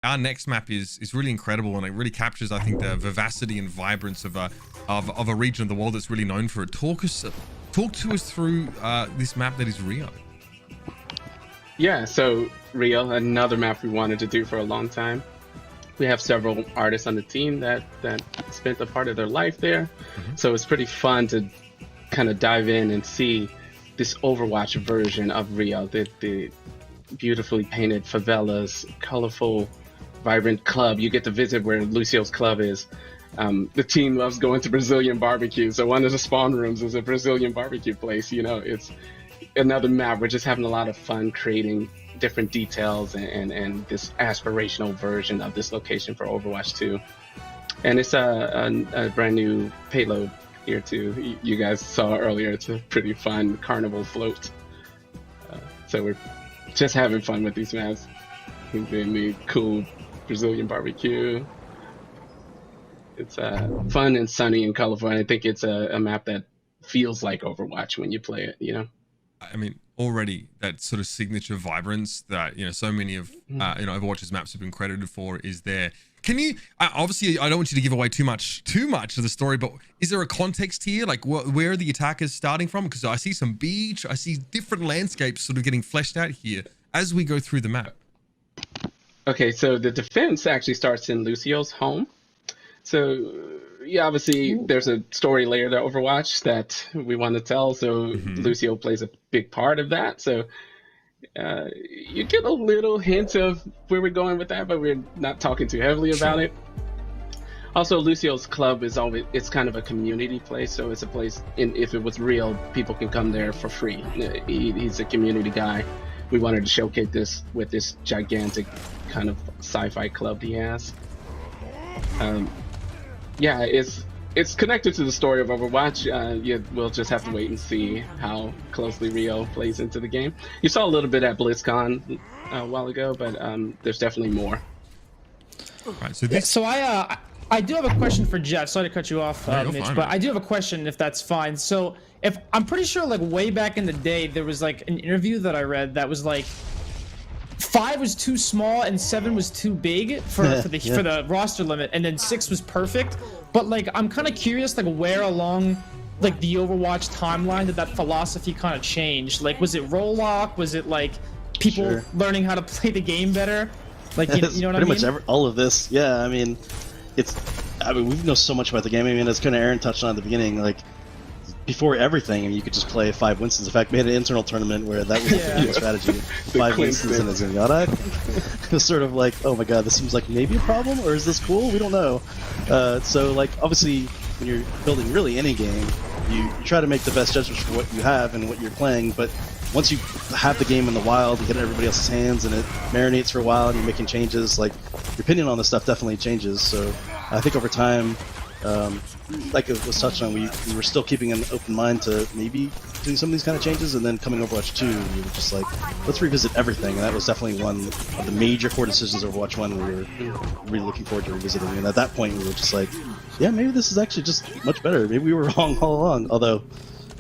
our next map is really incredible, and it really captures, I think, the vivacity and vibrance of a region of the world that's really known for it. Talk to us through this map that is Rio. Yeah, so Rio, another map we wanted to do for a long time. We have several artists on the team that spent a part of their life there, so it's pretty fun to kind of dive in and see this Overwatch version of Rio. The beautifully painted favelas, colorful, vibrant club. You get to visit where Lucio's club is. The team loves going to Brazilian barbecue, so one of the spawn rooms is a Brazilian barbecue place. You know, it's another map. We're just having a lot of fun creating different details and this aspirational version of this location for Overwatch 2. And it's a brand new payload here too. You guys saw earlier, it's a pretty fun carnival float. So we're just having fun with these maps. Doing the cool Brazilian barbecue. It's fun and sunny and colorful. And I think it's a map that feels like Overwatch when you play it, you know? I mean, already that sort of signature vibrance that, you know, so many of Overwatch's maps have been credited for is there. Can you obviously, I don't want you to give away too much of the story, but is there a context here? Like, where are the attackers starting from? Because I see some beach, I see different landscapes sort of getting fleshed out here as we go through the map. Okay, so the defense actually starts in Lucio's home. So yeah, obviously there's a story layer to Overwatch that we want to tell. So Lucio plays a big part of that. So you get a little hint of where we're going with that, but we're not talking too heavily about it. Also, Lucio's club is it's kind of a community place. So it's a place, if it was real, people can come there for free. He's a community guy. We wanted to showcase this with this gigantic kind of sci-fi club he has. Yeah, it's connected to the story of Overwatch. We'll just have to wait and see how closely Rio plays into the game. You saw a little bit at BlizzCon a while ago, but there's definitely more. Right, so this... So I do have a question for Jeff. Sorry to cut you off, Mitch, fine, but man. I do have a question if that's fine. So if I'm pretty sure, like way back in the day, there was like an interview that I read that was like 5 was too small and 7 was too big for the roster limit, and then 6 was perfect. But like, I'm kind of curious, like where along like the Overwatch timeline did that philosophy kind of change? Like, was it role lock? Was it like people learning how to play the game better? Like, you know what I mean? Pretty much all of this. Yeah, I mean, we know so much about the game. I mean, as kind of Aaron touched on at the beginning, like before everything, I mean, you could just play 5 Winstons. In fact, we had an internal tournament where that was the strategy. 5 Winstons and a Zenyatta. It was sort of like, oh my god, this seems like maybe a problem, or is this cool? We don't know. So, like, obviously, when you're building really any game, you try to make the best judgments for what you have and what you're playing, but once you have the game in the wild, you get it in everybody else's hands, and it marinates for a while, and you're making changes, like, your opinion on this stuff definitely changes. So, I think over time, like it was touched on, we were still keeping an open mind to maybe doing some of these kind of changes, and then coming Overwatch 2, we were just like, let's revisit everything, and that was definitely one of the major core decisions of Overwatch 1 we were really looking forward to revisiting, and at that point we were just like, yeah, maybe this is actually just much better, maybe we were wrong all along, although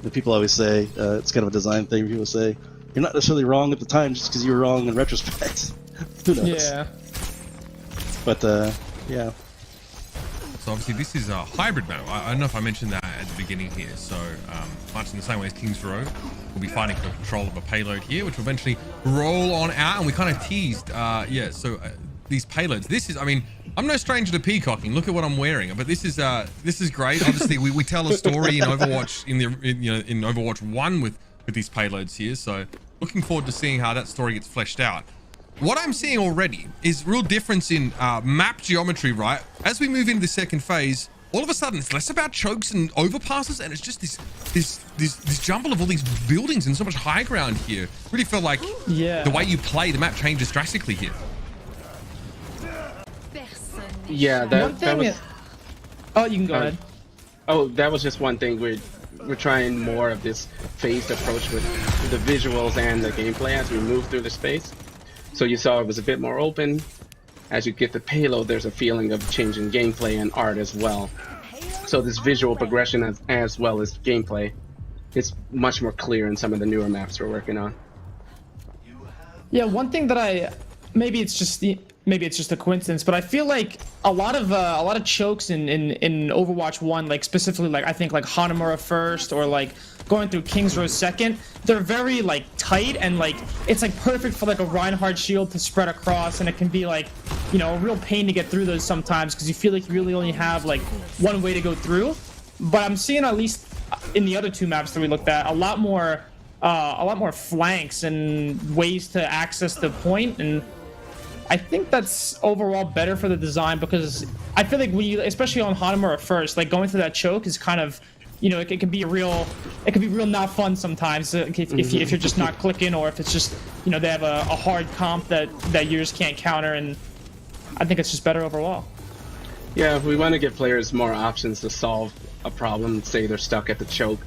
the people always say, it's kind of a design thing, people say, you're not necessarily wrong at the time just because you were wrong in retrospect. Who knows? Yeah. But, yeah. So obviously this is a hybrid map. I don't know if I mentioned that at the beginning here. So much in the same way as Kings Row, we'll be fighting for control of a payload here, which will eventually roll on out. And we kind of teased, these payloads. This is, I mean, I'm no stranger to peacocking. Look at what I'm wearing. But this is great. Obviously, we tell a story in Overwatch in Overwatch 1 with these payloads here. So looking forward to seeing how that story gets fleshed out. What I'm seeing already is real difference in map geometry, right? As we move into the second phase, all of a sudden it's less about chokes and overpasses, and it's just this jumble of all these buildings and so much high ground here. Really felt like the way you play the map changes drastically here. Yeah, that was. Oh, you can go ahead. Oh, that was just one thing. We're trying more of this phased approach with the visuals and the gameplay as we move through the space. So you saw it was a bit more open. As you get the payload, there's a feeling of changing gameplay and art as well. So this visual progression as well as gameplay is much more clear in some of the newer maps we're working on. Yeah, one thing that maybe it's just maybe it's just a coincidence, but I feel like a lot of chokes in Overwatch 1, like specifically like I think like Hanamura first or like going through King's Row second, they're very like tight and like it's like perfect for like a Reinhardt shield to spread across, and it can be like, you know, a real pain to get through those sometimes because you feel like you really only have like one way to go through. But I'm seeing, at least in the other 2 maps that we looked at, a lot more flanks and ways to access the point, and I think that's overall better for the design because I feel like when you, especially on Hanamura first, like going through that choke is kind of, you know, it can be real not fun sometimes if you're just not clicking, or if it's just, you know, they have a hard comp that you just can't counter, and I think it's just better overall. Yeah, we want to give players more options to solve a problem. Say they're stuck at the choke,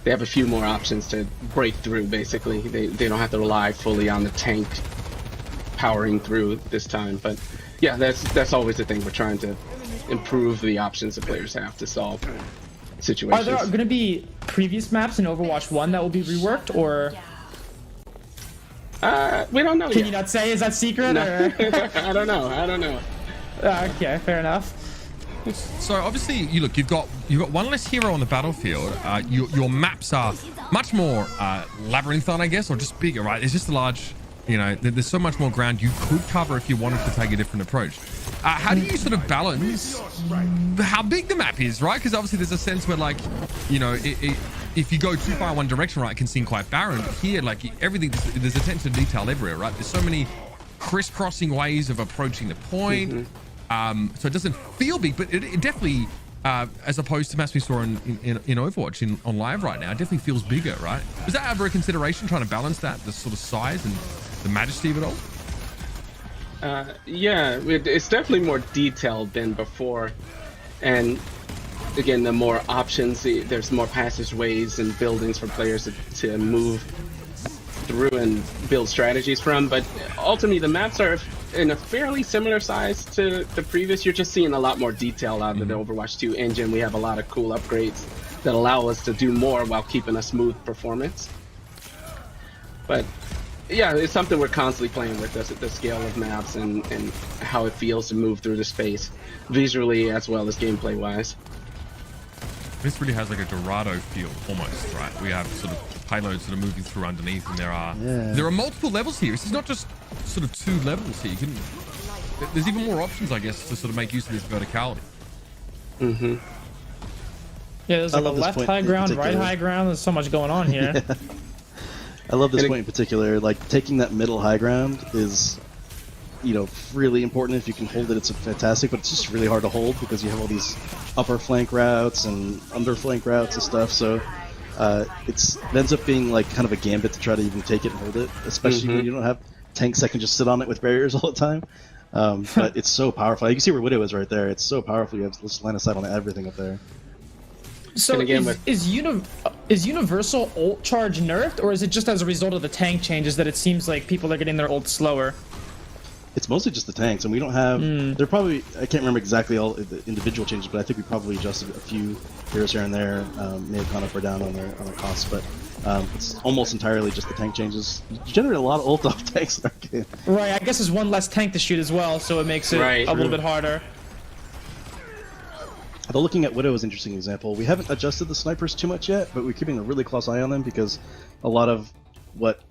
they have a few more options to break through. Basically, they don't have to rely fully on the tank powering through this time. But yeah, that's always the thing. We're trying to improve the options the players have to solve situations. Are there going to be previous maps in Overwatch 1 that will be reworked, or we don't know yet. Can you not say? Is that secret? No. Or? I don't know. Okay, fair enough. So obviously, you've got one less hero on the battlefield. Your maps are much more labyrinthine, I guess, or just bigger, right? It's just a large, you know, there's so much more ground you could cover if you wanted to take a different approach. How do you sort of balance how big the map is, right? Because obviously there's a sense where, like, you know, if you go too far in one direction, right, it can seem quite barren. But here, like, everything, there's attention to detail everywhere, right? There's so many crisscrossing ways of approaching the point. So it doesn't feel big, but it definitely, as opposed to maps we saw in Overwatch on live right now, it definitely feels bigger, right? Was that ever a consideration, trying to balance that, the sort of size and the majesty of it all? Yeah, it's definitely more detailed than before, and again, the more options, there's more passageways and buildings for players to move through and build strategies from. But ultimately, the maps are in a fairly similar size to the previous. You're just seeing a lot more detail out of the Overwatch 2 engine. We have a lot of cool upgrades that allow us to do more while keeping a smooth performance. But yeah, it's something we're constantly playing with, the scale of maps and how it feels to move through the space, visually as well as gameplay wise. This really has like a Dorado feel almost, right? We have sort of payloads that are moving through underneath, and there are multiple levels here. This is not just sort of 2 levels here. There's even more options, I guess, to sort of make use of this verticality. Yeah, there's like a left high ground, right high ground. There's so much going on here. Yeah. I love this point in particular. Like, taking that middle high ground is, you know, really important. If you can hold it, it's fantastic, but it's just really hard to hold because you have all these upper flank routes and under flank routes and stuff. So it ends up being like kind of a gambit to try to even take it and hold it, especially when you don't have tanks that can just sit on it with barriers all the time. But it's so powerful. You can see where Widow is right there. It's so powerful. You have this line of sight on everything up there. So is universal ult charge nerfed, or is it just as a result of the tank changes that it seems like people are getting their ult slower? It's mostly just the tanks, and we don't have. They're probably, I can't remember exactly all the individual changes, but I think we probably adjusted a few heroes here and there. May have gone up or down on their costs, but it's almost entirely just the tank changes. You generate a lot of ult off tanks in our game. Right, I guess there's one less tank to shoot as well, so it makes it a little bit harder. Although looking at Widow is an interesting example. We haven't adjusted the snipers too much yet, but we're keeping a really close eye on them because a lot of what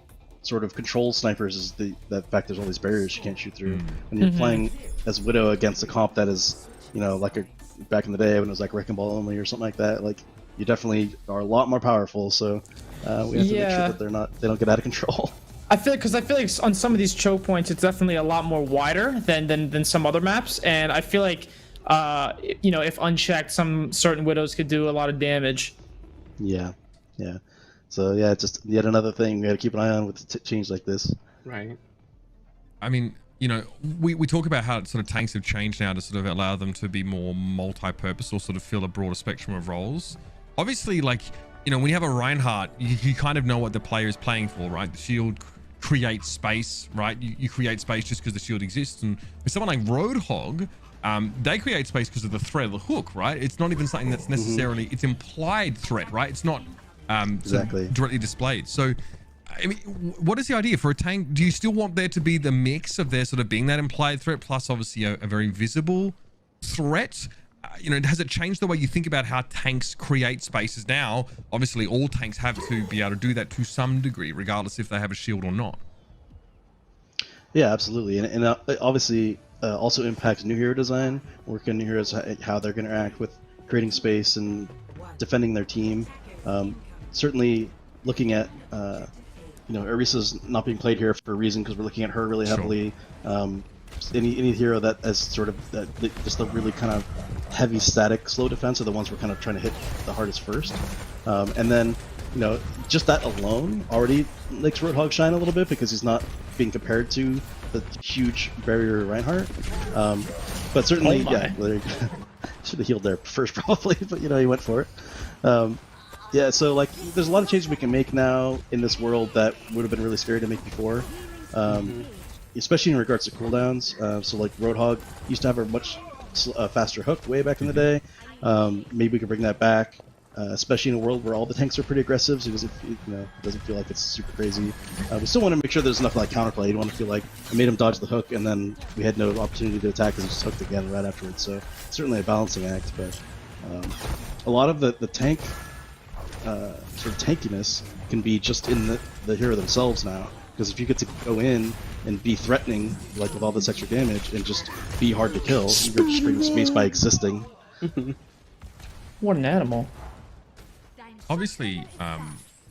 sort of controls snipers is the fact there's all these barriers you can't shoot through. When you're playing as Widow against a comp that is, you know, like back in the day when it was like Wrecking Ball only or something like that, like, you definitely are a lot more powerful. So we have to make sure that they don't get out of control. I feel like on some of these choke points, it's definitely a lot more wider than some other maps, and I feel like you know, if unchecked, some certain Widows could do a lot of damage. Yeah. So yeah, it's just yet another thing we got to keep an eye on with change like this. Right. I mean, you know, we talk about how sort of tanks have changed now to sort of allow them to be more multi-purpose or sort of fill a broader spectrum of roles. Obviously, like, you know, when you have a Reinhardt, you kind of know what the player is playing for, right? The shield creates space, right? You create space just because the shield exists. And with someone like Roadhog, they create space because of the threat of the hook, right? It's not even something that's necessarily, it's implied threat, right? It's not exactly directly displayed. So I mean, what is the idea for a tank? Do you still want there to be the mix of there sort of being that implied threat plus obviously a very visible threat? You know, has it changed the way you think about how tanks create spaces now? Obviously, all tanks have to be able to do that to some degree, regardless if they have a shield or not. Yeah, absolutely, and obviously also impacts new hero design. Working on new heroes, how they're going to interact with creating space and defending their team. Certainly, looking at Orisa's not being played here for a reason because we're looking at her really heavily. Any hero that has sort of just the really kind of heavy static slow defense are the ones we're kind of trying to hit the hardest first, and then just that alone already makes Roadhog shine a little bit because he's not being compared to the huge barrier Reinhardt. But certainly, should have healed there first probably, but he went for it. Yeah, so like there's a lot of changes we can make now in this world that would have been really scary to make before. Especially in regards to cooldowns. So like Roadhog used to have a much faster hook way back in the day. Maybe we can bring that back, especially in a world where all the tanks are pretty aggressive, so it doesn't feel like it's super crazy. We still want to make sure there's enough like counterplay. You don't want to feel like I made him dodge the hook and then we had no opportunity to attack because he just hooked again right afterwards. So certainly a balancing act, but a lot of the tank sort of tankiness can be just in the hero themselves now. Because if you get to go in and be threatening, like with all this extra damage, and just be hard to kill, you're just creating space by existing. What an animal. Obviously,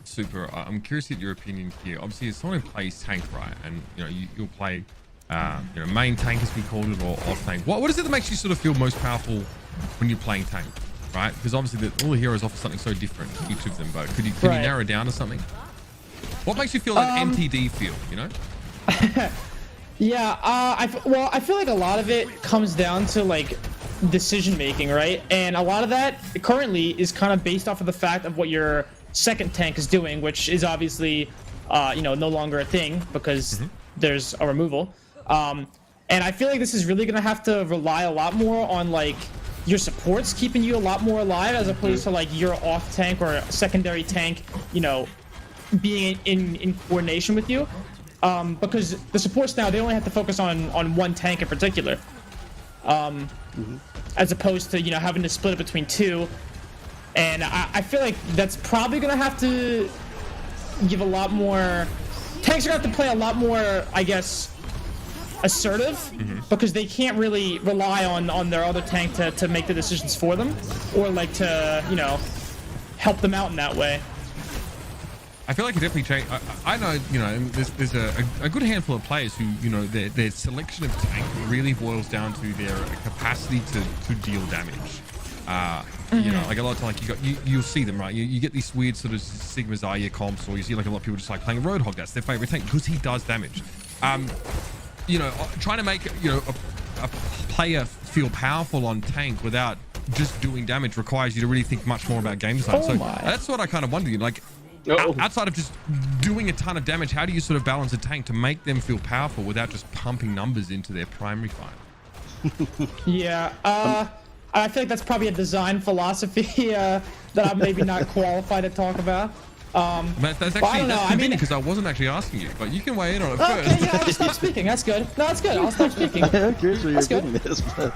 Super, I'm curious at your opinion here. Obviously, as someone who plays tank, right, and you'll play, main tank as we called it, or off tank. What is it that makes you sort of feel most powerful when you're playing tank, right? Because obviously, all the heroes offer something so different, each of them. But could you narrow it down to something? What makes you feel like MTD feel, Yeah, I feel like a lot of it comes down to like decision making, right? And a lot of that currently is kind of based off of the fact of what your second tank is doing, which is obviously no longer a thing because there's a removal. And I feel like this is really gonna have to rely a lot more on like your supports keeping you a lot more alive as opposed to like your off tank or secondary tank, being in coordination with you, because the supports now, they only have to focus on one tank in particular, as opposed to having to split it between two. And I feel like that's probably gonna have to give a lot more. Tanks are gonna have to play a lot more, I guess, assertive, because they can't really rely on their other tank to make the decisions for them, or like to help them out in that way. I feel like it definitely changed. I know, there's a good handful of players who, their selection of tank really boils down to their capacity to deal damage. Like a lot of time, like you'll see them, right? You get these weird sort of Sigma Zarya comps, or you see like a lot of people just like playing Roadhog. That's their favorite tank because he does damage. Trying to make a player feel powerful on tank without just doing damage requires you to really think much more about game design. That's what I kind of wonder. Like, outside of just doing a ton of damage, how do you sort of balance a tank to make them feel powerful without just pumping numbers into their primary fight? Yeah, I feel like that's probably a design philosophy that I'm maybe not qualified to talk about. That's convenient because I wasn't actually asking you, but you can weigh in on it first. Okay, I'll just stop speaking. That's good. No, that's good. I'll stop speaking. I'm curious what your opinion is, but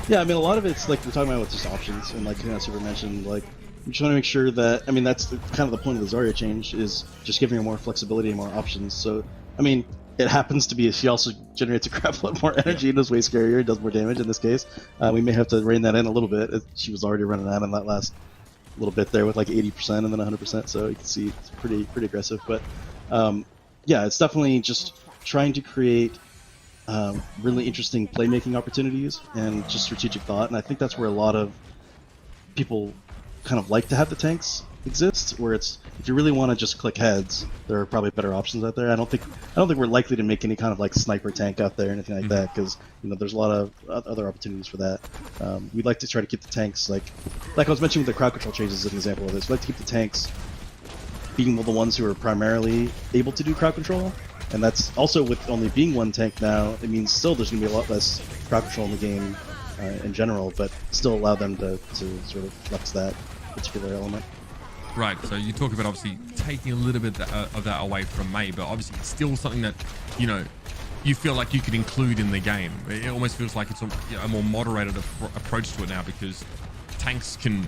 yeah, I mean, a lot of it's like we're talking about with just options, and like Super mentioned, like we're trying to make sure that, I mean, that's kind of the point of the Zarya change, is just giving her more flexibility and more options. So, I mean, it happens to be she also generates a crap load more energy and is way scarier, does more damage in this case. We may have to rein that in a little bit. She was already running out in that last little bit there with like 80% and then 100%, so you can see it's pretty aggressive. But yeah, it's definitely just trying to create really interesting playmaking opportunities and just strategic thought, and I think that's where a lot of people kind of like to have the tanks exist, where it's, if you really want to just click heads, there are probably better options out there. I don't think we're likely to make any kind of like sniper tank out there or anything like that, because there's a lot of other opportunities for that. We'd like to try to keep the tanks like I was mentioning with the crowd control changes as an example of this. We'd like to keep the tanks being the ones who are primarily able to do crowd control, and that's also with only being one tank now. It means still there's going to be a lot less crowd control in the game in general, but still allow them to sort of flex that particular element. Right, so you talk about obviously taking a little bit of that away from Mei, but obviously it's still something that, you know, you feel like you could include in the game. It almost feels like it's a more moderated approach to it now, because tanks can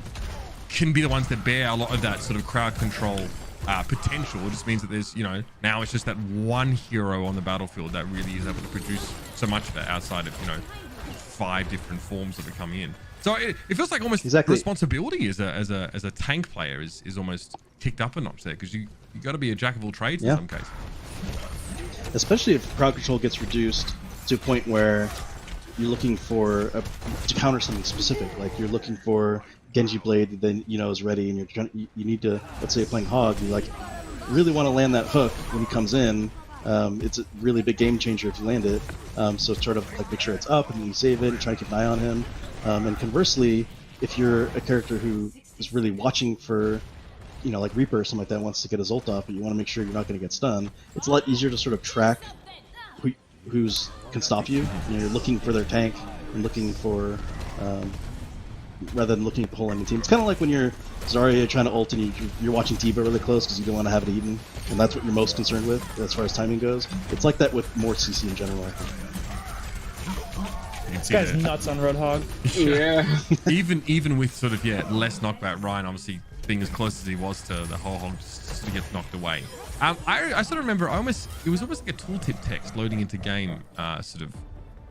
be the ones that bear a lot of that sort of crowd control potential. It just means that there's, you know, now it's just that one hero on the battlefield that really is able to produce so much of it outside of, you know, 5 different forms that are coming in. So it feels like almost responsibility as a tank player is almost kicked up a notch there, because you got to be a jack of all trades in some cases. Especially if crowd control gets reduced to a point where you're looking for to counter something specific, like you're looking for Genji Blade, then you know is ready, and you need to, let's say you're playing Hog, you like really want to land that hook when he comes in. It's a really big game changer if you land it. So sort of like make sure it's up and then you save it and try to keep an eye on him. And conversely, if you're a character who is really watching for, you know, like Reaper or something like that, wants to get his ult off, but you want to make sure you're not going to get stunned, it's a lot easier to sort of track who's can stop you. You know, you're looking for their tank and looking for, rather than looking at the whole enemy team. It's kind of like when you're Zarya trying to ult and you're watching T.Va really close because you don't want to have it eaten, and that's what you're most concerned with as far as timing goes. It's like that with more CC in general, I think. This guy's nuts on Roadhog. Yeah. even with sort of less knockback, Ryan obviously being as close as he was to the whole hog just to get knocked away. I sort of remember it was almost like a tooltip text loading into game, sort of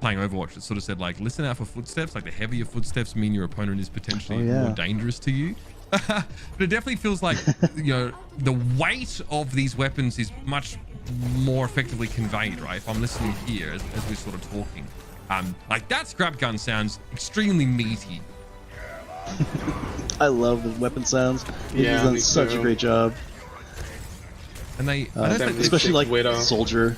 playing Overwatch that sort of said like, listen out for footsteps, like the heavier footsteps mean your opponent is potentially more dangerous to you. But it definitely feels like, you know, the weight of these weapons is much more effectively conveyed, right? If I'm listening here as we're sort of talking. Like that scrap gun sounds extremely meaty. I love the weapon sounds. He's done such a great job. And especially like Widow. Soldier.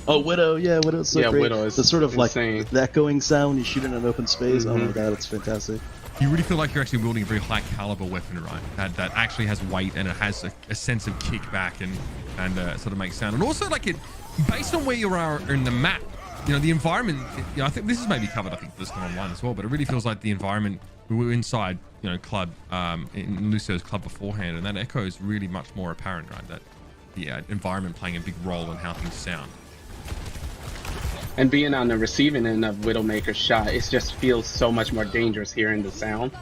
Oh, Widow, Widow's so great. Widow is the sort of insane. Like the echoing sound when you shoot in an open space. Oh my god, it's fantastic. You really feel like you're actually wielding a very high caliber weapon, right? That actually has weight and it has a sense of kickback and sort of makes sound. And also like it, based on where you are in the map, you know, the environment, you know, I think this is maybe covered, I think, this one online as well, but it really feels like the environment, we were inside, you know, club, in Lucio's club beforehand, and that echo is really much more apparent, right? That the environment playing a big role in how things sound. And being on the receiving end of Widowmaker's shot, it just feels so much more dangerous hearing the sound.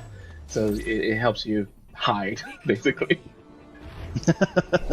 So it helps you hide, basically.